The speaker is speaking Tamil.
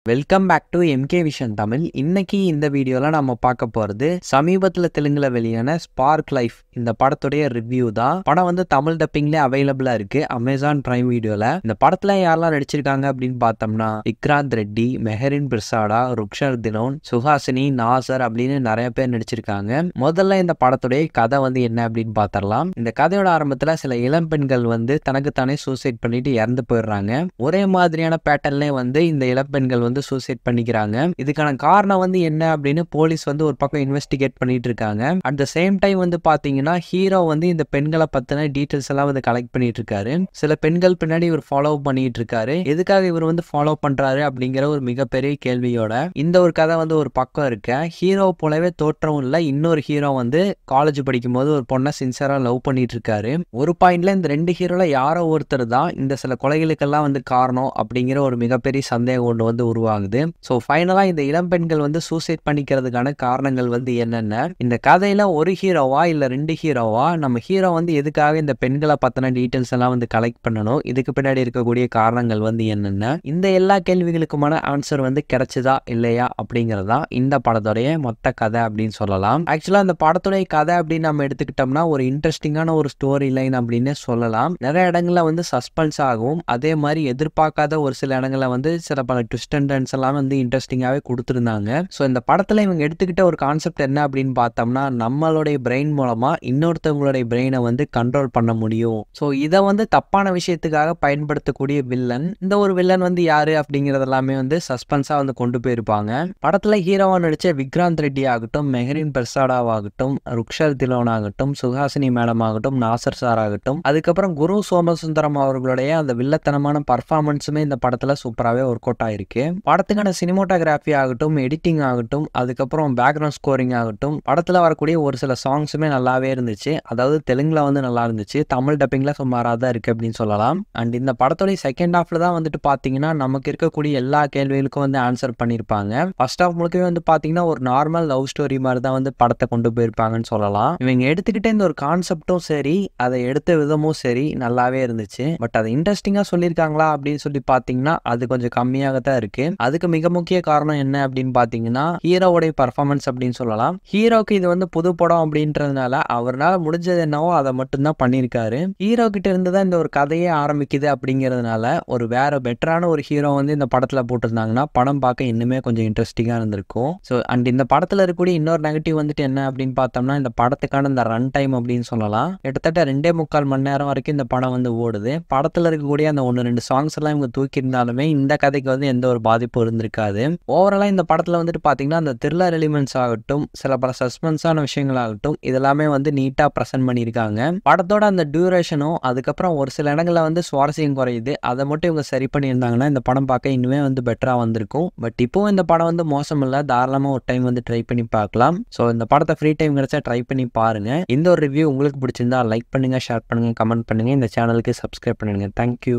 Welcome back to MK vision Tamil. இன்னைக்கு இந்த வீடியோல நம்ம பார்க்க போறது சமீபத்தில் தெலுங்குல வெளியான ஸ்பார்க் லைஃப் இந்த படத்துடைய ரிவ்யூ தான். படம் வந்து தமிழ் டப்பிங்ல அவைலபிளா இருக்கு அமேசான் பிரைம் வீடியோல. இந்த படத்துல யாரெல்லாம் நடிச்சிருக்காங்க அப்படின்னு பார்த்தோம்னா விக்ராந்த் ரெட்டி, மெஹரின் பிரசாடா, ருக்ஷர் தினோன், சுஹாசினி, நாசர் அப்படின்னு நிறைய பேர் நடிச்சிருக்காங்க. முதல்ல இந்த படத்துடைய கதை வந்து என்ன அப்படின்னு பார்த்தரலாம். இந்த கதையோட ஆரம்பத்துல சில இளம் பெண்கள் வந்து தனக்குத்தானே சூசைட் பண்ணிட்டு இறந்து போயிடுறாங்க. ஒரே மாதிரியான பேட்டர்ன்ல வந்து இந்த இளம் பெண்கள் வந்து சூசைட் பண்ணிக்கிறாங்க. இதுக்கான காரணம் வந்து என்ன அப்படின்னு போலீஸ் வந்து ஒரு பக்கம் இன்வெஸ்டிகேட் பண்ணிட்டு இருக்காங்க. அட் த சேம் டைம் வந்து பாத்தீங்கன்னா ஹீரோ வந்து இந்த பெண்களை பத்தின டீடைல்ஸ் எல்லாம் வந்து கலெக்ட் பண்ணிட்டு இருக்காரு. சில பெண்கள் பின்னாடி இவர் ஃபாலோ பண்ணிட்டு இருக்காரு. எதுக்காக இவர் வந்து ஃபாலோ பண்றாரு அப்படிங்கிற ஒரு மிகப்பெரிய கேள்வியோட இந்த ஒரு கதை வந்து ஒரு பக்கம் இருக்கு. ஹீரோ போலவே தோற்றம் இல்ல இன்னொரு ஹீரோ வந்து காலேஜ் படிக்கும் போது ஒரு பொண்ணை சின்சியரா லவ் பண்ணிட்டு இருக்காரு. ஒரு பாயிண்ட்ல இந்த ரெண்டு ஹீரோல யாரோ ஒருத்தர் தான் இந்த சில கொலைகளுக்கெல்லாம் வந்து காரணம் அப்படிங்கிற ஒரு மிகப்பெரிய சந்தேகம் ஒன்று வந்து உருவாகுது. ஸோ ஃபைனலா இந்த இளம் பெண்கள் வந்து சூசைட் பண்ணிக்கிறதுக்கான காரணங்கள் வந்து என்னென்ன, இந்த கதையில ஒரு ஹீரோவா இல்ல ரெண்டு ஹீரோவா, நம்ம ஹீரோ வந்து எதுக்காக இந்த பெண்களை பத்தின டீடைல்ஸ் எல்லாம் வந்து கலெக்ட் பண்ணணும், இதுக்கு பின்னாடி இருக்கக்கூடிய காரணங்கள் வந்து என்னென்ன, இந்த எல்லா கேள்விகளுக்குமான ஆன்சர் வந்து கிடைச்சதா இல்லையா அப்படிங்கறதா இந்த படத்துடைய மொத்த கதை அப்படின்னு சொல்லலாம். ஆக்சுவலா இந்த படத்துடைய கதை அப்படின்னு நம்ம எடுத்துக்கிட்டோம்னா ஒரு இன்ட்ரெஸ்டிங்கான ஒரு ஸ்டோரி லைன் அப்படின்னு சொல்லலாம். நிறைய இடங்கள்ல வந்து சஸ்பென்ஸ் ஆகும், அதே மாதிரி எதிர்பார்க்காத ஒரு சில இடங்கள்ல வந்து சில பல ட்விஸ்ட் அண்ட் டர்ன்ஸ் எல்லாம் வந்து இன்ட்ரெஸ்டிங்காவே கொடுத்துருந்தாங்க. ஸோ இந்த படத்துல இவங்க எடுத்துக்கிட்ட ஒரு கான்செப்ட் என்ன அப்படின்னு பார்த்தோம்னா நம்மளுடைய பிரெயின் மூலமா இன்னொருத்தவங்களுடைய பிரெயினை வந்து கண்ட்ரோல் பண்ண முடியும். ஸோ இதை வந்து தப்பான விஷயத்துக்காக பயன்படுத்தக்கூடிய வில்லன், இந்த ஒரு வில்லன் வந்து யாரு அப்படிங்கறது எல்லாமே வந்து சஸ்பென்ஸா வந்து கொண்டு போயிருப்பாங்க. படத்துல ஹீரோவா நடிச்ச விக்ராந்த் ரெட்டி ஆகட்டும், மெஹரின் பிரசாடாவாகட்டும், ருக்ஷர் திலோன் ஆகட்டும், சுஹாசினி மேடம் ஆகட்டும், நாசர் சார் ஆகட்டும், அதுக்கப்புறம் குரு சோமசுந்தரம் அவர்களுடைய அந்த வில்லத்தனமான பர்ஃபார்மன்ஸுமே இந்த படத்துல சூப்பராகவே ஒர்க் அவுட் ஆயிருக்கு. படத்துக்கான சினிமோட்டோகிராஃபி ஆகட்டும், எடிட்டிங் ஆகட்டும், அதுக்கப்புறம் பேக்ரவுண்ட் ஸ்கோரிங் ஆகட்டும், படத்துல வரக்கூடிய ஒரு சில சாங்ஸுமே நல்லாவே இருந்துச்சு. அதாவது தெலுங்குல வந்து நல்லா இருந்துச்சு, தமிழ் டப்பிங்ல சுமாராக தான் இருக்கு அப்படின்னு சொல்லலாம். அண்ட் இந்த படத்துடைய செகண்ட் ஹாஃப்ல தான் வந்துட்டு பாத்தீங்கன்னா நமக்கு இருக்கக்கூடிய எல்லா கேள்விகளுக்கும் வந்து ஆன்சர் பண்ணிருப்பாங்க. ஃபர்ஸ்ட் ஹாஃப் முழுக்கவே வந்து பாத்தீங்கன்னா ஒரு நார்மல் லவ் ஸ்டோரி மாதிரி தான் வந்து படத்தை கொண்டு போயிருப்பாங்கன்னு சொல்லலாம். இவங்க எடுத்துக்கிட்ட இந்த ஒரு கான்செப்டும் சரி, அதை எடுத்த விதமும் சரி நல்லாவே இருந்துச்சு. பட் அதை இன்ட்ரெஸ்டிங்கா சொல்லியிருக்காங்களா அப்படின்னு சொல்லி பாத்தீங்கன்னா அது கொஞ்சம் கம்மியாக தான் இருக்கு. அதுக்கு மிக முக்கிய காரணம் என்ன அப்படின்னு பாத்தீங்கன்னா ஹீரோவுடைய பர்ஃபார்மன்ஸ் அப்படின்னு சொல்லலாம். ஹீரோக்கு இது வந்து புது படம் அப்படின்றதுனால அவரால் முடிஞ்சது என்னவோ அதை மட்டும்தான் பண்ணியிருக்காரு. ஹீரோ கிட்ட இருந்து தான் இந்த ஒரு கதையே ஆரம்பிக்குது அப்படிங்கிறதுனால ஒரு வேற பெட்டரான ஒரு ஹீரோ வந்து இந்த படத்துல போட்டிருந்தாங்கன்னா படம் பார்க்க இன்னுமே கொஞ்சம் இன்ட்ரெஸ்டிங்கா இருந்திருக்கும். ஸோ அண்ட் இந்த படத்துல இருக்கக்கூடிய இன்னொரு நெகட்டிவ் வந்துட்டு என்ன அப்படின்னு பார்த்தோம்னா இந்த படத்துக்கான இந்த ரன் டைம் அப்படின்னு சொல்லலாம். கிட்டத்தட்ட 2.25 மணி நேரம் வரைக்கும் இந்த படம் வந்து ஓடுது. படத்துல இருக்கக்கூடிய அந்த 1-2 சாங்ஸ் எல்லாம் இவங்க தூக்கி இருந்தாலுமே இந்த கதைக்கு வந்து எந்த ஒரு பாதிப்பு இருந்திருக்காது. ஓவராலா இந்த படத்துல வந்துட்டு பாத்தீங்கன்னா அந்த த்ரில்லர் எலிமெண்ட்ஸ் ஆகட்டும், சில பல சஸ்பென்ஸான விஷயங்கள் ஆகட்டும், இதெல்லாமே வந்து நீட்டா பிரசன்ட் பண்ணியிருக்காங்க. படத்தோட அந்த டியூரேஷனும் அதுக்கப்புறம் ஒரு சில இடங்கள்ல வந்து சுவாரஸ்யம் குறையுது. அதை மட்டும் இவங்க சரி பண்ணியிருந்தாங்கன்னா இந்த படம் பார்க்க இன்னுமே வந்து பெட்டரா வந்திருக்கும். பட் இப்போ இந்த படம் வந்து மோசம் இல்ல, தாராளமா ஒரு டைம் வந்து ட்ரை பண்ணி பார்க்கலாம். ஸோ இந்த படத்தை ஃப்ரீ டைம் கிடைச்சா ட்ரை பண்ணி பாருங்க. இந்த ஒரு ரிவ்யூ உங்களுக்கு பிடிச்சிருந்தா லைக் பண்ணுங்க, ஷேர் பண்ணுங்க, கமெண்ட் பண்ணுங்க, இந்த சேனலுக்கு சப்ஸ்கிரைப் பண்ணுங்க. தேங்க்யூ.